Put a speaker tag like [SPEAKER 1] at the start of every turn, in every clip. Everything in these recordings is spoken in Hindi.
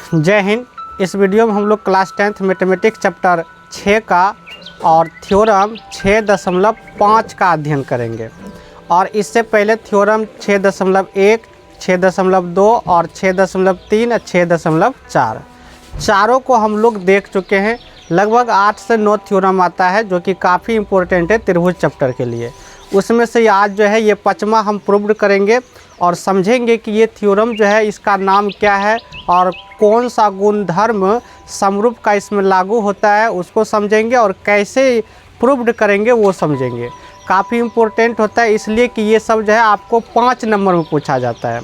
[SPEAKER 1] जय हिंद। इस वीडियो में हम लोग क्लास 10th मैथमेटिक्स चैप्टर 6 का और थ्योरम 6.5 का अध्ययन करेंगे। और इससे पहले थ्योरम 6.1, 6.2 और 6.3 और 6.4 चारों को हम लोग देख चुके हैं। लगभग 8 से 9 थ्योरम आता है जो कि काफ़ी इम्पोर्टेंट है त्रिभुज चैप्टर के लिए। उसमें से आज जो है ये 5वां हम प्रूव्ड करेंगे और समझेंगे कि ये थ्योरम जो है इसका नाम क्या है और कौन सा गुणधर्म समरूप का इसमें लागू होता है उसको समझेंगे और कैसे प्रूव्ड करेंगे वो समझेंगे। काफ़ी इम्पोर्टेंट होता है इसलिए कि ये सब जो है आपको 5 नंबर में पूछा जाता है,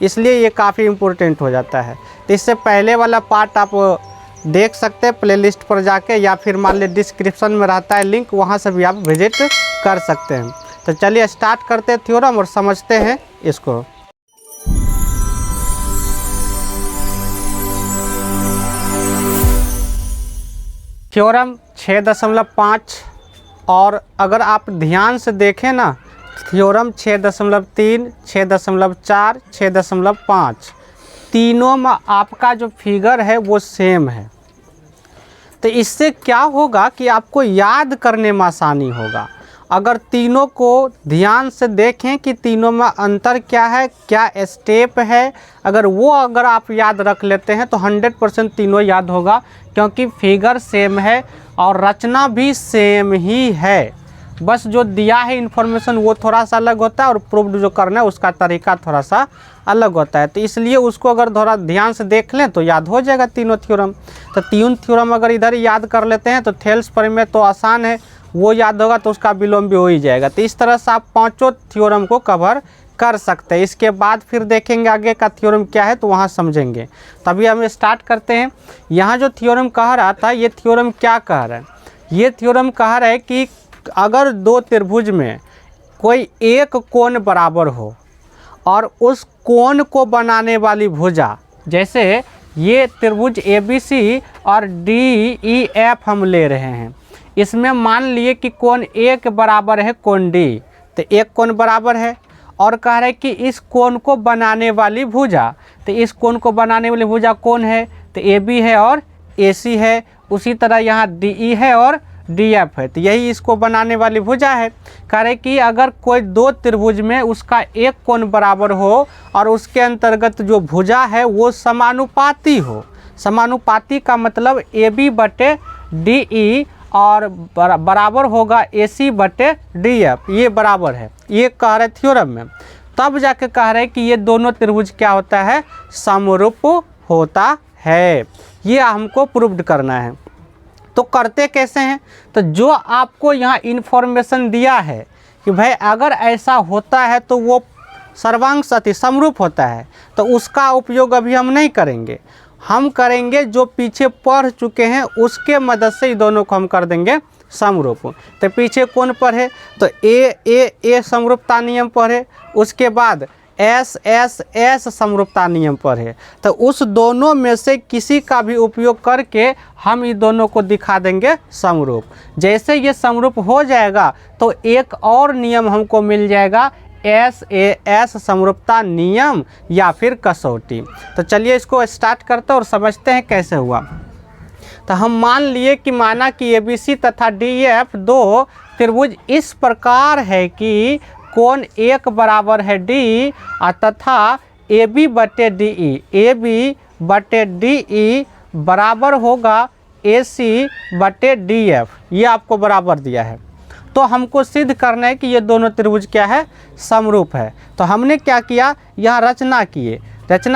[SPEAKER 1] इसलिए ये काफ़ी इम्पोर्टेंट हो जाता है। तो इससे पहले वाला पार्ट आप देख सकते हैं प्लेलिस्ट पर जाके, या फिर मान लीजिए डिस्क्रिप्शन में रहता है लिंक, वहाँ से भी आप विजिट कर सकते हैं। तो चलिए स्टार्ट करते हैं थ्योरम और समझते हैं इसको। थ्योरम 6.5 और अगर आप ध्यान से देखें ना, थ्योरम 6.3, 6.4, 6.5 तीनों में आपका जो फिगर है वो सेम है। तो इससे क्या होगा कि आपको याद करने में आसानी होगा। अगर तीनों को ध्यान से देखें कि तीनों में अंतर क्या है, क्या स्टेप है, अगर आप याद रख लेते हैं तो 100% तीनों याद होगा, क्योंकि फिगर सेम है और रचना भी सेम ही है। बस जो दिया है इन्फॉर्मेशन वो थोड़ा सा अलग होता है और प्रूव्ड जो करना है उसका तरीका थोड़ा सा अलग होता है। तो इसलिए उसको अगर थोड़ा ध्यान से देख लें तो याद हो जाएगा तीनों थ्योरम। तो तीन थ्योरम अगर इधर याद कर लेते हैं तो थेल्स प्रमेय तो आसान है, वो याद होगा तो उसका विलोम भी हो ही जाएगा। तो इस तरह से आप 5 थ्योरम को कवर कर सकते हैं। इसके बाद फिर देखेंगे आगे का थ्योरम क्या है तो वहाँ समझेंगे। तभी हम स्टार्ट करते हैं। यहाँ जो थ्योरम कह रहा था ये थ्योरम क्या कह रहा है? ये थ्योरम कह रहा है कि अगर दो त्रिभुज में कोई एक कोण बराबर हो और उस कोण को बनाने वाली भुजा, जैसे ये त्रिभुज ABC और DEF हम ले रहे हैं, इसमें मान लिए कि कोण एक बराबर है कोण D, तो एक कोण बराबर है और कह रहे हैं कि इस कोण को बनाने वाली भुजा, तो इस कोण को बनाने वाली भुजा कौन है? तो AB है और AC है। उसी तरह यहाँ DE है और DF है, तो यही इसको बनाने वाली भुजा है। कह रहे कि अगर कोई दो त्रिभुज में उसका एक कोण बराबर हो और उसके अंतर्गत जो भुजा है वो समानुपाती हो। समानुपाती का मतलब AB बटे DE और बराबर होगा AC बटे DF, ये बराबर है, ये कह रहे थ्योरम में। तब जाके कह रहे कि ये दोनों त्रिभुज क्या होता है? समरूप होता है। ये हमको प्रूव्ड करना है। तो करते कैसे हैं? तो जो आपको यहाँ इन्फॉर्मेशन दिया है कि भाई अगर ऐसा होता है तो वो सर्वांग अति समरूप होता है, तो उसका उपयोग अभी हम नहीं करेंगे। हम करेंगे जो पीछे पढ़ चुके हैं उसके मदद से इन दोनों को हम कर देंगे समरूप। तो पीछे कौन पढ़े? तो ए समरूपता नियम पढ़े, उसके बाद एस समरूपता नियम पर है। तो उस दोनों में से किसी का भी उपयोग करके हम इन दोनों को दिखा देंगे समरूप। जैसे ये समरूप हो जाएगा तो एक और नियम हमको मिल जाएगा, SAS समरूपता नियम या फिर कसौटी। तो चलिए इसको स्टार्ट करते हैं और समझते हैं कैसे हुआ। तो हम मान लिए कि माना कि ABC तथा DF दो त्रिभुज इस प्रकार है कि कोण एक बराबर है D तथा AB बटे DE बराबर होगा AC बटे DF, ये आपको बराबर दिया है। तो हमको सिद्ध करना है कि ये दोनों त्रिभुज क्या है? समरूप है। तो हमने क्या किया, यहाँ रचना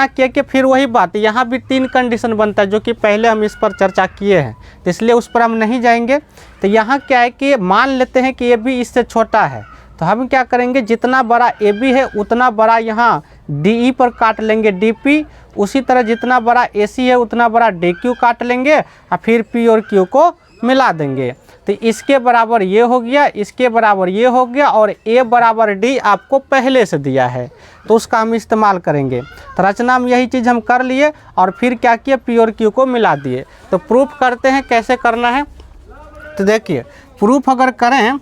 [SPEAKER 1] किए कि फिर वही बात, यहाँ भी 3 कंडीशन बनता है जो कि पहले हम इस पर चर्चा किए हैं, तो इसलिए उस पर हम नहीं जाएंगे। तो यहाँ क्या है कि मान लेते हैं कि AB इससे छोटा है, तो हम क्या करेंगे, जितना बड़ा AB है उतना बड़ा यहाँ DE पर काट लेंगे DP, उसी तरह जितना बड़ा AC है उतना बड़ा DQ काट लेंगे और फिर P और Q को मिला देंगे। तो इसके बराबर ये हो गया, इसके बराबर ये हो गया और A बराबर D आपको पहले से दिया है तो उसका हम इस्तेमाल करेंगे। तो रचना में यही चीज़ हम कर लिए और फिर क्या किए, P और Q को मिला दिए। तो प्रूफ करते हैं कैसे करना है। तो देखिए प्रूफ अगर करें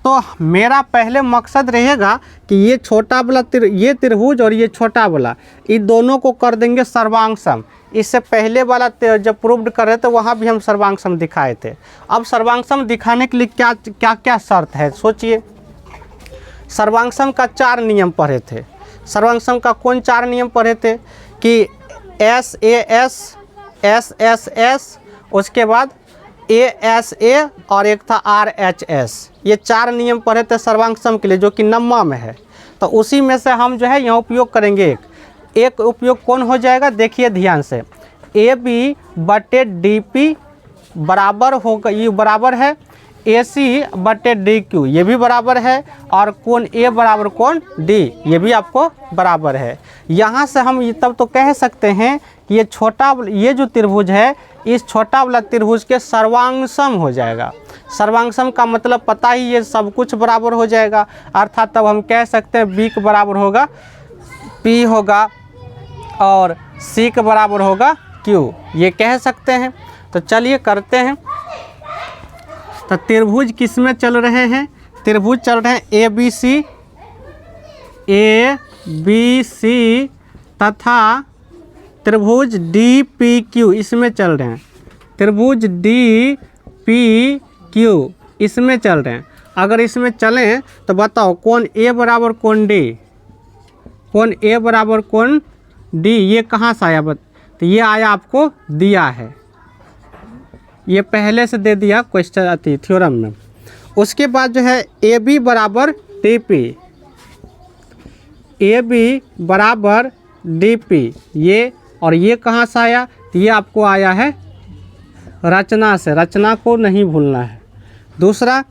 [SPEAKER 1] तो मेरा पहले मकसद रहेगा कि ये छोटा वाला ये त्रिभुज और ये छोटा वाला, इन दोनों को कर देंगे सर्वांग-सम। इससे पहले वाला जब प्रूव्ड कर रहे थे वहाँ भी हम सर्वांग-सम दिखाए थे। अब सर्वांग-सम दिखाने के लिए क्या क्या क्या शर्त है, सोचिए। सर्वांग-सम का 4 नियम पढ़े थे। सर्वांग-सम का कौन 4 नियम पढ़े थे कि SAS, SSS, उसके बाद ASA और एक था RHS। ये 4 नियम पढ़े थे सर्वांग-सम के लिए, जो कि नम्मा में है। तो उसी में से हम जो है यहाँ उपयोग करेंगे। एक उपयोग कौन हो जाएगा, देखिए ध्यान से। AB/DP बराबर होगा, ये बराबर है AC/DQ, ये भी बराबर है। और कोण A बराबर कोण D, ये भी आपको बराबर है। यहाँ से हम तब तो कह सकते हैं कि ये जो त्रिभुज है, इस छोटा वाला त्रिभुज के सर्वांग-सम हो जाएगा। सर्वांग-सम का मतलब पता ही, ये सब कुछ बराबर हो जाएगा। अर्थात तब हम कह सकते हैं B के बराबर होगा P होगा और C के बराबर होगा Q, ये कह सकते हैं। तो चलिए करते हैं। तो त्रिभुज किस में चल रहे हैं, त्रिभुज चल रहे हैं ABC तथा त्रिभुज DPQ, इसमें चल रहे हैं। त्रिभुज DPQ इसमें चल रहे हैं। अगर इसमें चलें तो बताओ कोण A बराबर कोण D, कोण A बराबर कोण D, ये कहाँ से आया? तो ये आया, आपको दिया है, ये पहले से दे दिया क्वेश्चन आती थ्योरम में। उसके बाद जो है AB बराबर DP, AB बराबर DP, ये और ये कहाँ से आया? तो ये आपको आया है रचना से, रचना को नहीं भूलना है। दूसरा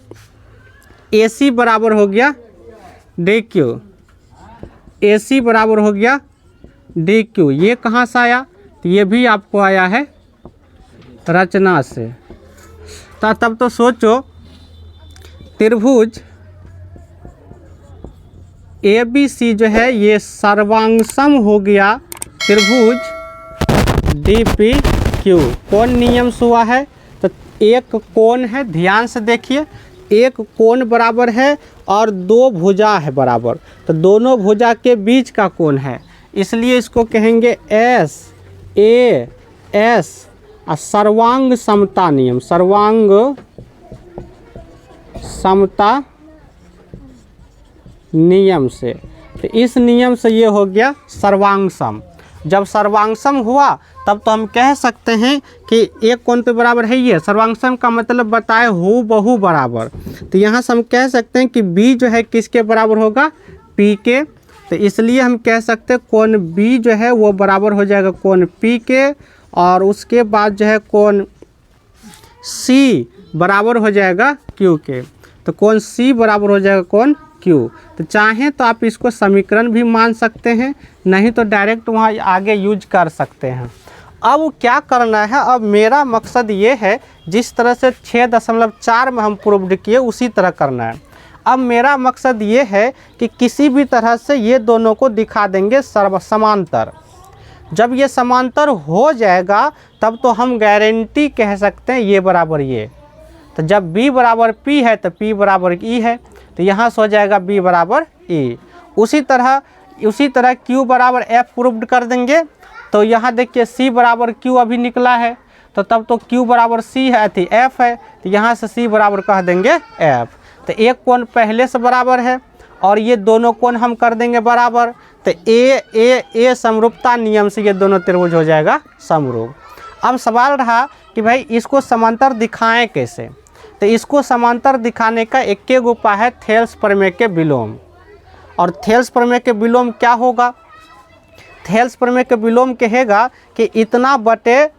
[SPEAKER 1] AC बराबर हो गया DQ, AC बराबर हो गया DQ, ये कहाँ से आया? तो ये भी आपको आया है रचना से। तब तो सोचो, त्रिभुज ABC जो है ये सर्वांग-सम हो गया त्रिभुज DPQ। कौन नियम से हुआ है? तो एक कोण है, ध्यान से देखिए, एक कोण बराबर है और 2 भुजा है बराबर, तो दोनों भुजा के बीच का कोण है, इसलिए इसको कहेंगे SAS। सर्वांग समता नियम, सर्वांग समता नियम से, तो इस नियम से ये हो गया सर्वांग-सम। जब सर्वांग-सम हुआ तब तो हम कह सकते हैं कि एक कोण पे बराबर है ये। सर्वांग-सम का मतलब बताए हूबहू बराबर, तो यहाँ से हम कह सकते हैं कि B जो है किसके बराबर होगा, P के। तो इसलिए हम कह सकते हैं कोण B जो है वो बराबर हो जाएगा कोण P के, और उसके बाद जो है कोण C बराबर हो जाएगा Q के। तो कोण C बराबर हो जाएगा कोण Q। तो चाहें तो आप इसको समीकरण भी मान सकते हैं, नहीं तो डायरेक्ट वहाँ आगे यूज कर सकते हैं। अब क्या करना है, अब मेरा मकसद ये है जिस तरह से 6.4 में हम प्रूव्ड किए उसी तरह करना है। अब मेरा मकसद ये है कि किसी भी तरह से ये दोनों को दिखा देंगे समांतर। जब ये समांतर हो जाएगा तब तो हम गारंटी कह सकते हैं ये बराबर ये। तो जब B बराबर P है तो P बराबर E है, तो यहाँ से हो जाएगा B बराबर E। उसी तरह Q बराबर F प्रूव्ड कर देंगे, तो यहाँ देखिए C बराबर Q अभी निकला है, तो तब तो Q बराबर C है, थी F है, तो यहाँ से C बराबर कह देंगे F। तो एक कोण पहले से बराबर है और ये दोनों कोण हम कर देंगे बराबर, तो A समरूपता नियम से ये दोनों त्रिभुज हो जाएगा समरूप। अब सवाल रहा कि भाई इसको समांतर दिखाएं कैसे। तो इसको समांतर दिखाने का एक ही उपाय है, थेल्स प्रमेय के विलोम। और थेल्स प्रमेय के विलोम क्या होगा? थेल्स प्रमेय के विलोम कहेगा कि इतना बटे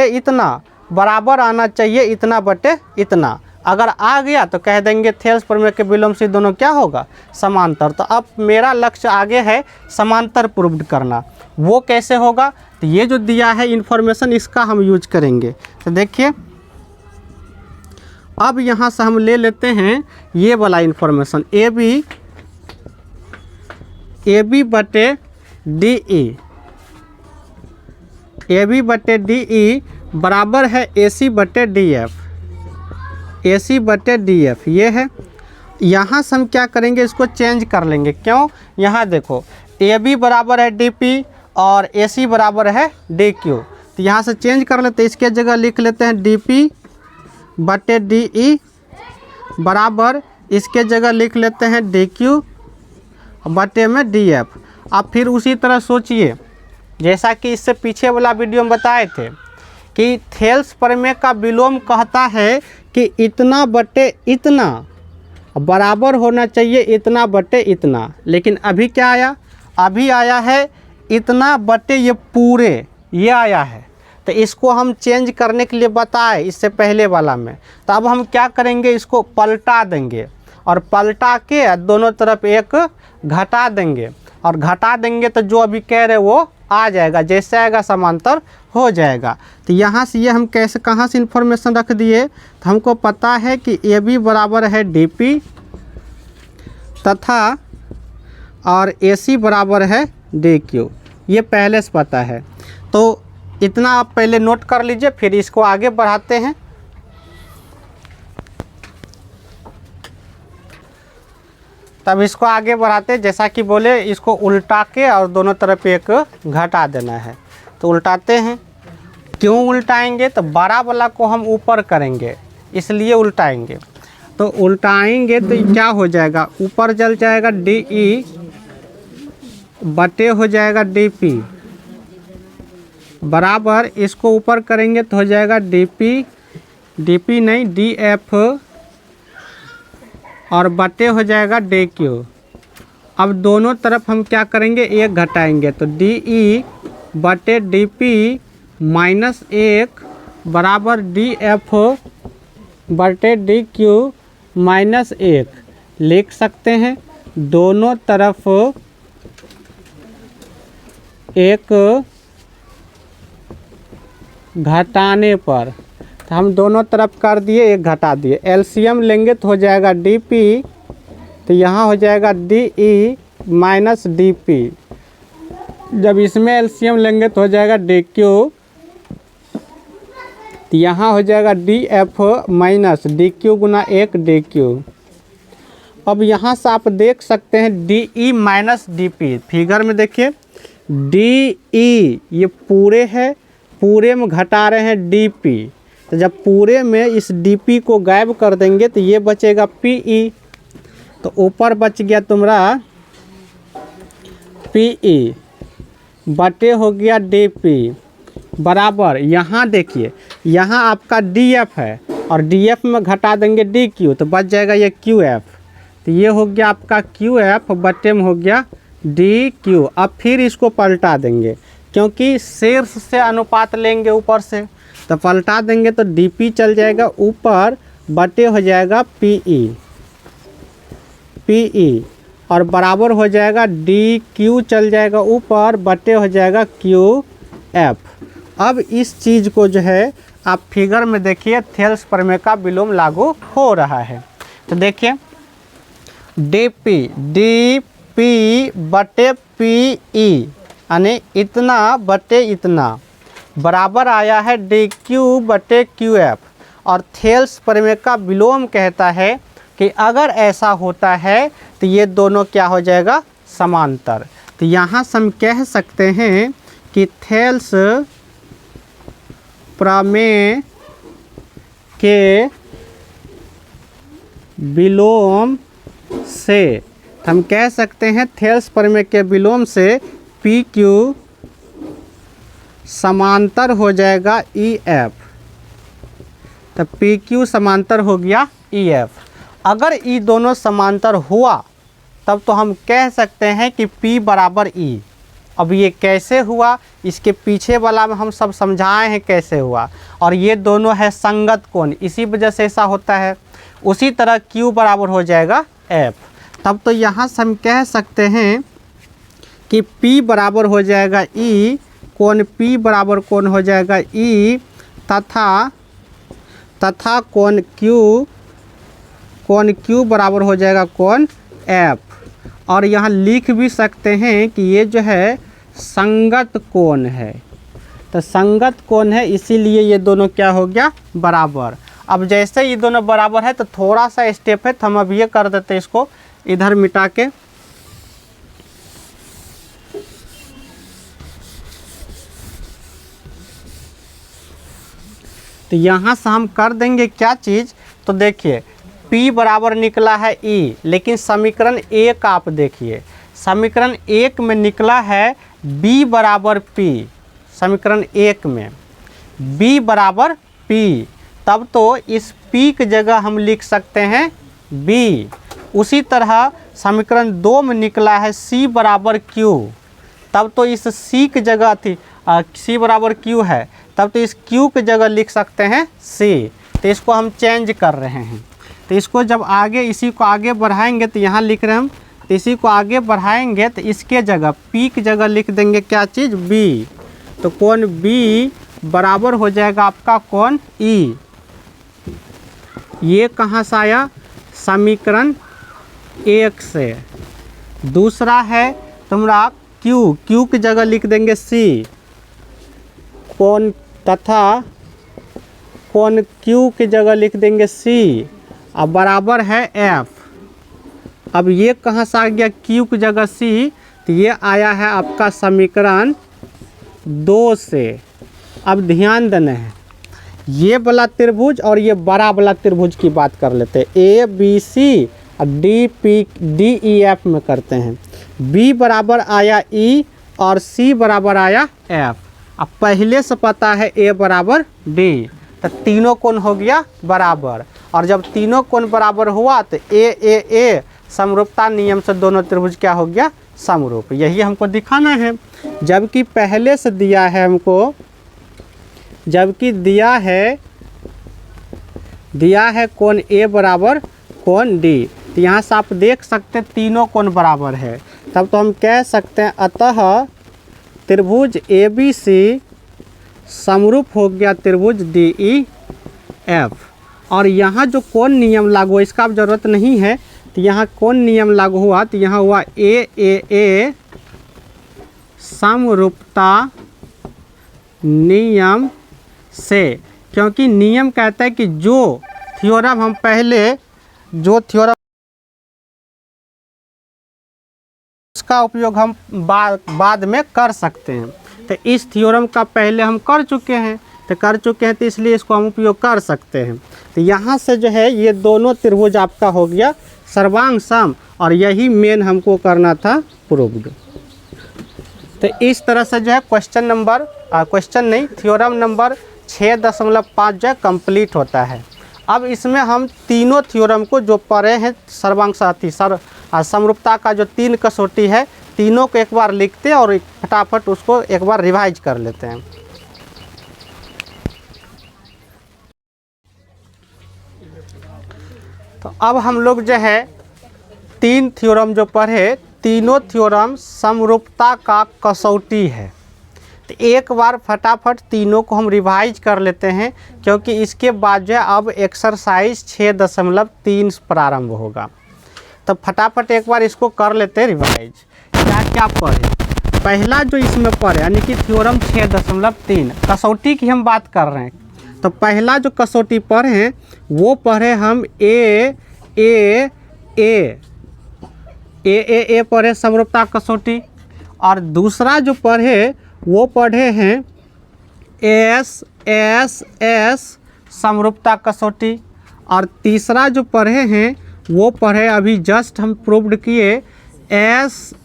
[SPEAKER 1] इतना बराबर आना चाहिए इतना बटे इतना। अगर आ गया तो कह देंगे थेल्स प्रमेय के विलोम से दोनों क्या होगा, समांतर। तो अब मेरा लक्ष्य आगे है समांतर प्रूव्ड करना। वो कैसे होगा? तो ये जो दिया है इन्फॉर्मेशन इसका हम यूज करेंगे। तो देखिए अब यहाँ से हम ले लेते हैं ये वाला इन्फॉर्मेशन, AB बटे DE बराबर है AC बटे DF। AC बटे DF ये है। यहाँ से हम क्या करेंगे, इसको चेंज कर लेंगे। क्यों, यहाँ देखो AB बराबर है DP और AC बराबर है DQ, तो यहाँ से चेंज कर लेते हैं। इसके जगह लिख लेते हैं DP बटे DE बराबर, इसके जगह लिख लेते हैं DQ बटे में DF। अब फिर उसी तरह सोचिए, जैसा कि इससे पीछे वाला वीडियो में बताए थे कि थेल्स प्रमेय का विलोम कहता है कि इतना बटे इतना बराबर होना चाहिए इतना बटे इतना, लेकिन अभी क्या आया, अभी आया है इतना बटे ये पूरे, ये आया है। तो इसको हम चेंज करने के लिए बताए इससे पहले वाला में। तो अब हम क्या करेंगे, इसको पलटा देंगे और पलटा के दोनों तरफ एक घटा देंगे, और घटा देंगे तो जो अभी कह रहे वो आ जाएगा, जैसे आएगा समांतर हो जाएगा। तो यहाँ से ये हम कैसे कहाँ से इन्फॉर्मेशन रख दिए, तो हमको पता है कि AB बराबर है DP तथा और AC बराबर है DQ, ये पहले से पता है। तो इतना आप पहले नोट कर लीजिए, फिर इसको आगे बढ़ाते हैं। तब इसको आगे बढ़ाते, जैसा कि बोले इसको उल्टा के और दोनों तरफ एक घटा देना है। तो उल्टाते हैं। क्यों उल्टाएंगे, तो बड़ा वाला को हम ऊपर करेंगे इसलिए उल्टाएंगे। तो उल्टाएंगे तो क्या हो जाएगा, ऊपर चल जाएगा DE बटे हो जाएगा DP बराबर, इसको ऊपर करेंगे तो हो जाएगा DP नहीं DF और बटे हो जाएगा DQ। अब दोनों तरफ हम क्या करेंगे, एक घटाएंगे, तो DE बटे DP माइनस 1 बराबर DF बटे DQ माइनस 1 लिख सकते हैं। दोनों तरफ एक घटाने पर, तो हम दोनों तरफ कर दिए, एक घटा दिए। LCM लेंगे तो हो जाएगा DP, तो यहाँ हो जाएगा DE माइनस DP। जब इसमें LCM लेंगे तो हो जाएगा DQ, तो यहाँ हो जाएगा DF माइनस DQ गुना 1 DQ। अब यहाँ से आप देख सकते हैं DE माइनस DP, फिगर में देखिए DE ये पूरे है, पूरे में घटा रहे हैं DP, तो जब पूरे में इस DP को गायब कर देंगे तो ये बचेगा PE, तो ऊपर बच गया तुम्हारा PE बटे हो गया DP बराबर, यहाँ देखिए यहाँ आपका DF है और DF में घटा देंगे DQ, तो बच जाएगा ये QF, तो ये हो गया आपका QF बटे में हो गया DQ। अब फिर इसको पलटा देंगे, क्योंकि शीर्ष से अनुपात लेंगे ऊपर से, तो पलटा देंगे तो DP चल जाएगा ऊपर बटे हो जाएगा PE और बराबर हो जाएगा DQ चल जाएगा ऊपर बटे हो जाएगा QF। अब इस चीज़ को जो है आप फिगर में देखिए, थेल्स प्रमेय का विलोम लागू हो रहा है। तो देखिए DP बटे PE यानी इतना बटे इतना बराबर आया है DQ बटे QF, और थेल्स प्रमेय का विलोम कहता है कि अगर ऐसा होता है तो ये दोनों क्या हो जाएगा, समांतर। तो यहाँ से हम कह सकते हैं कि थेल्स प्रमेय के विलोम से, हम कह सकते हैं थेल्स प्रमेय के विलोम से PQ समांतर हो जाएगा EF, तो PQ समांतर हो गया EF। अगर ये दोनों समांतर हुआ तब तो हम कह सकते हैं कि P बराबर E। अब ये कैसे हुआ, इसके पीछे वाला में हम सब समझाए हैं कैसे हुआ, और ये दोनों है संगत कोण, इसी वजह से ऐसा होता है। उसी तरह Q बराबर हो जाएगा F, तब तो यहाँ से हम कह सकते हैं कि P बराबर हो जाएगा E, कोण P बराबर कोण हो जाएगा E तथा कोण Q बराबर हो जाएगा कोण F। और यहाँ लिख भी सकते हैं कि ये जो है संगत कोण है, तो संगत कोण है इसीलिए ये दोनों क्या हो गया, बराबर। अब जैसे ये दोनों बराबर है तो थोड़ा सा स्टेप है, तो हम अब ये कर देते हैं, इसको इधर मिटा के। तो यहाँ से हम कर देंगे क्या चीज़, तो देखिए P बराबर निकला है E, लेकिन समीकरण 1 आप देखिए, समीकरण 1 में निकला है B बराबर P, समीकरण 1 में B बराबर P, तब तो इस P की जगह हम लिख सकते हैं B। उसी तरह समीकरण 2 में निकला है C बराबर Q, तब तो इस C की जगह थी C बराबर Q है, तब तो इस Q की जगह लिख सकते हैं C। तो इसको हम चेंज कर रहे हैं, तो इसको जब आगे इसी को आगे बढ़ाएंगे तो यहाँ लिख रहे हैं हम, तो इसी को आगे बढ़ाएंगे तो इसके जगह P की जगह लिख देंगे क्या चीज़, B। तो कोण B बराबर हो जाएगा आपका कोण E। ये कहाँ से आया, समीकरण 1 से। दूसरा है तुम्हारा Q की जगह लिख देंगे C, कोण तथा कोण Q की जगह लिख देंगे C, अब बराबर है F। अब ये कहाँ से आ गया, Q की जगह C, तो ये आया है आपका समीकरण 2 से। अब ध्यान देना है, ये वाला त्रिभुज और ये बड़ा वाला त्रिभुज की बात कर लेते हैं, ABC और DEF में करते हैं। B बराबर आया E और C बराबर आया F। अब पहले से पता है A बराबर D, तो तीनों कोण हो गया बराबर, और जब तीनों कोण बराबर हुआ तो A समरूपता नियम से दोनों त्रिभुज क्या हो गया, समरूप। यही हमको दिखाना है, जबकि पहले से दिया है हमको, जबकि दिया है कोण A बराबर कोण D, तो यहाँ से आप देख सकते हैं तीनों कोण बराबर है, तब तो हम कह सकते हैं अतः त्रिभुज ABC समरूप हो गया त्रिभुज DEF। और यहाँ जो कोण नियम लागू हुआ इसका अब ज़रूरत नहीं है, तो यहाँ कोण नियम लागू हुआ तो यहाँ हुआ AAA समरूपता नियम से, क्योंकि नियम कहता है कि जो थ्योरम हम पहले उसका उपयोग हम बाद में कर सकते हैं, तो इस थ्योरम का पहले हम कर चुके हैं, तो इसलिए इसको हम उपयोग कर सकते हैं। तो यहाँ से जो है ये दोनों त्रिभुज आपका हो गया सर्वांग सम, और यही मेन हमको करना था प्रूव्ड। तो इस तरह से जो है थ्योरम नंबर 6.5 जो है कंप्लीट होता है। अब इसमें हम तीनों थ्योरम को जो पढ़े हैं सर्वांग साथी समरूपता का जो 3 कसौटी है, तीनों को एक बार लिखते हैं और फटाफट उसको एक बार रिवाइज कर लेते हैं। तो अब हम लोग जो है 3 थ्योरम जो पढ़े, तीनों थ्योरम समरूपता का कसौटी है। तो एक बार फटाफट तीनों को हम रिवाइज कर लेते हैं, क्योंकि इसके बाद जो है अब एक्सरसाइज 6.3 प्रारंभ होगा। तो फटाफट एक बार इसको कर लेते हैं रिवाइज। क्या क्या पढ़े, पहला जो इसमें पढ़े यानी कि थ्योरम 6.3 कसौटी की हम बात कर रहे हैं। तो पहला जो कसौटी पढ़े हैं वो पढ़े हम ए पढ़े समरूपता कसौटी, और दूसरा जो पढ़े वो पढ़े हैं एस समरूपता कसौटी, और तीसरा जो पढ़े हैं वो पढ़े अभी जस्ट हम प्रूव्ड किए SAS,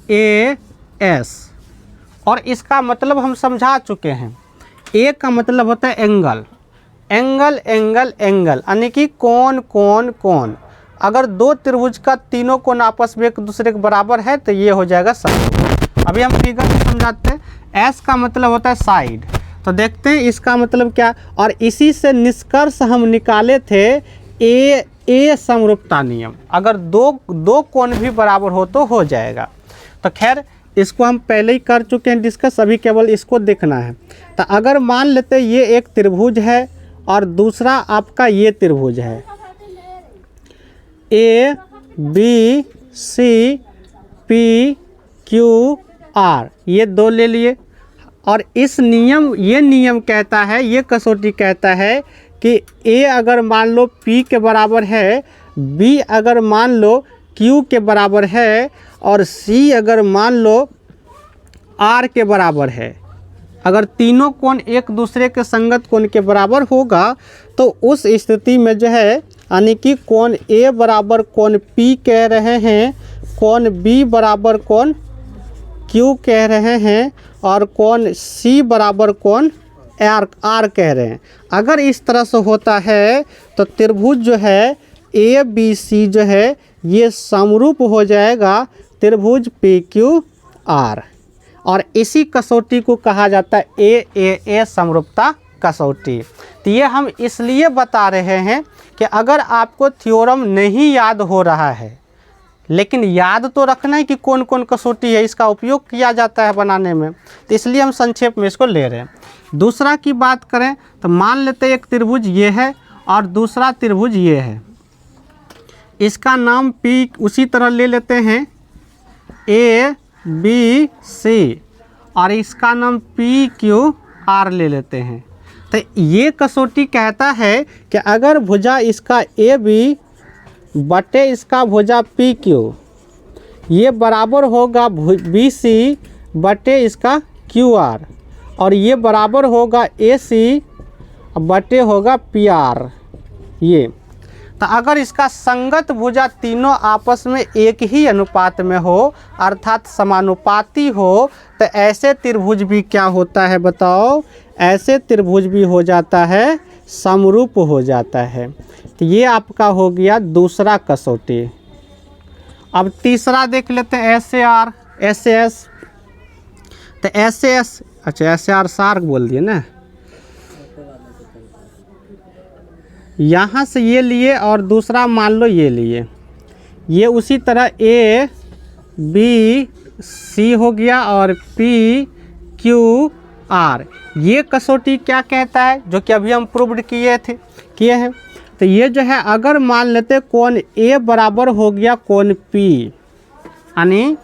[SPEAKER 1] और इसका मतलब हम समझा चुके हैं। ए का मतलब होता है एंगल, यानी कि कोण। अगर दो त्रिभुज का तीनों कोण आपस में एक दूसरे के बराबर है तो ये हो जाएगा समरूप। अभी हम फिगर में समझाते हैं। एस का मतलब होता है साइड, तो देखते हैं इसका मतलब क्या, और इसी से निष्कर्ष हम निकाले थे ए समरूपता नियम, अगर दो कोण भी बराबर हो तो हो जाएगा। तो खैर इसको हम पहले ही कर चुके हैं डिस्कस, अभी केवल इसको देखना है। तो अगर मान लेते ये एक त्रिभुज है और दूसरा आपका ये त्रिभुज है ABCPQR, ये दो ले लिए, और ये नियम कहता है, ये कसौटी कहता है कि A अगर मान लो P के बराबर है, B अगर मान लो Q के बराबर है और C अगर मान लो R के बराबर है, अगर तीनों कोण एक दूसरे के संगत कोण के बराबर होगा तो उस स्थिति में जो है यानी कि कोण A बराबर कोण P कह रहे हैं, कोण B बराबर कोण Q कह रहे हैं और कोण C बराबर कोण R कह रहे हैं। अगर इस तरह से होता है तो त्रिभुज जो है ABC जो है ये समरूप हो जाएगा त्रिभुज PQR, और इसी कसौटी को कहा जाता है AAA समरूपता कसौटी। तो ये हम इसलिए बता रहे हैं कि अगर आपको थ्योरम नहीं याद हो रहा है, लेकिन याद तो रखना है कि कौन कौन कसौटी है, इसका उपयोग किया जाता है बनाने में, तो इसलिए हम संक्षेप में इसको ले रहे हैं। दूसरा की बात करें तो मान लेते हैं एक त्रिभुज ये है और दूसरा त्रिभुज ये है, इसका नाम P उसी तरह ले लेते हैं ABC और इसका नाम PQR ले लेते हैं। तो ये कसौटी कहता है कि अगर भुजा इसका AB बटे इसका भुजा PQ ये बराबर होगा BC बटे इसका QR और ये बराबर होगा AC बटे होगा PR। ये तो अगर इसका संगत भुजा तीनों आपस में एक ही अनुपात में हो अर्थात समानुपाती हो, तो ऐसे त्रिभुज भी क्या होता है बताओ, ऐसे त्रिभुज भी हो जाता है समरूप हो जाता है। तो ये आपका हो गया दूसरा कसौटी। अब तीसरा देख लेते हैं SAR SAS। तो SAS अच्छा SAR सार्क बोल दिए ना, यहाँ से ये लिए और दूसरा मान लो ये लिए, ये उसी तरह ABC हो गया और PQR। ये कसौटी क्या कहता है जो कि अभी हम प्रूव्ड किए हैं। तो ये जो है अगर मान लेते कोण A बराबर हो गया कोण P यानी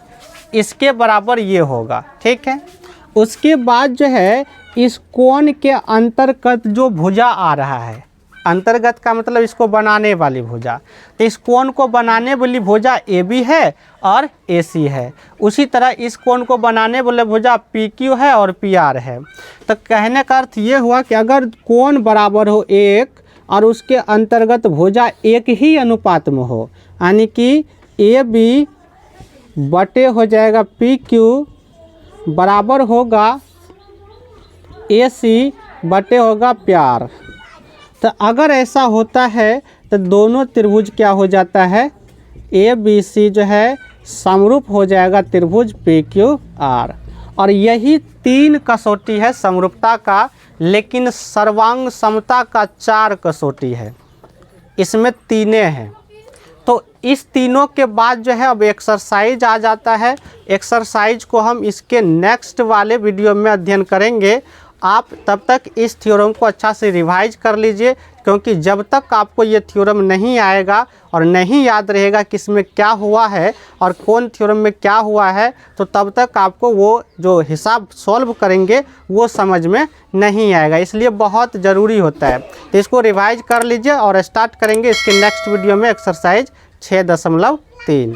[SPEAKER 1] इसके बराबर ये होगा, ठीक है। उसके बाद जो है इस कोण के अंतर्गत जो भुजा आ रहा है, अंतर्गत का मतलब इसको बनाने वाली भुजा, तो इस कोण को बनाने वाली भुजा AB है और AC है। उसी तरह इस कोण को बनाने वाले भुजा PQ है और PR है। तो कहने का अर्थ ये हुआ कि अगर कोण बराबर हो एक और उसके अंतर्गत भुजा एक ही अनुपात में हो, यानी कि AB बटे हो जाएगा PQ बराबर होगा AC बटे होगा PR। तो अगर ऐसा होता है तो दोनों त्रिभुज क्या हो जाता है, ABC जो है समरूप हो जाएगा त्रिभुज PQR। और यही तीन कसौटी है समरूपता का, लेकिन सर्वांग समता का 4 कसौटी है, इसमें तीने हैं। तो इस तीनों के बाद जो है अब एक्सरसाइज आ जाता है। एक्सरसाइज को हम इसके नेक्स्ट वाले वीडियो में अध्ययन करेंगे। आप तब तक इस थ्योरम को अच्छा से रिवाइज कर लीजिए, क्योंकि जब तक आपको ये थ्योरम नहीं आएगा और नहीं याद रहेगा कि इसमें क्या हुआ है और कौन थ्योरम में क्या हुआ है, तो तब तक आपको वो जो हिसाब सॉल्व करेंगे वो समझ में नहीं आएगा। इसलिए बहुत ज़रूरी होता है। तो इसको रिवाइज कर लीजिए और स्टार्ट करेंगे इसके नेक्स्ट वीडियो में एक्सरसाइज 6.3।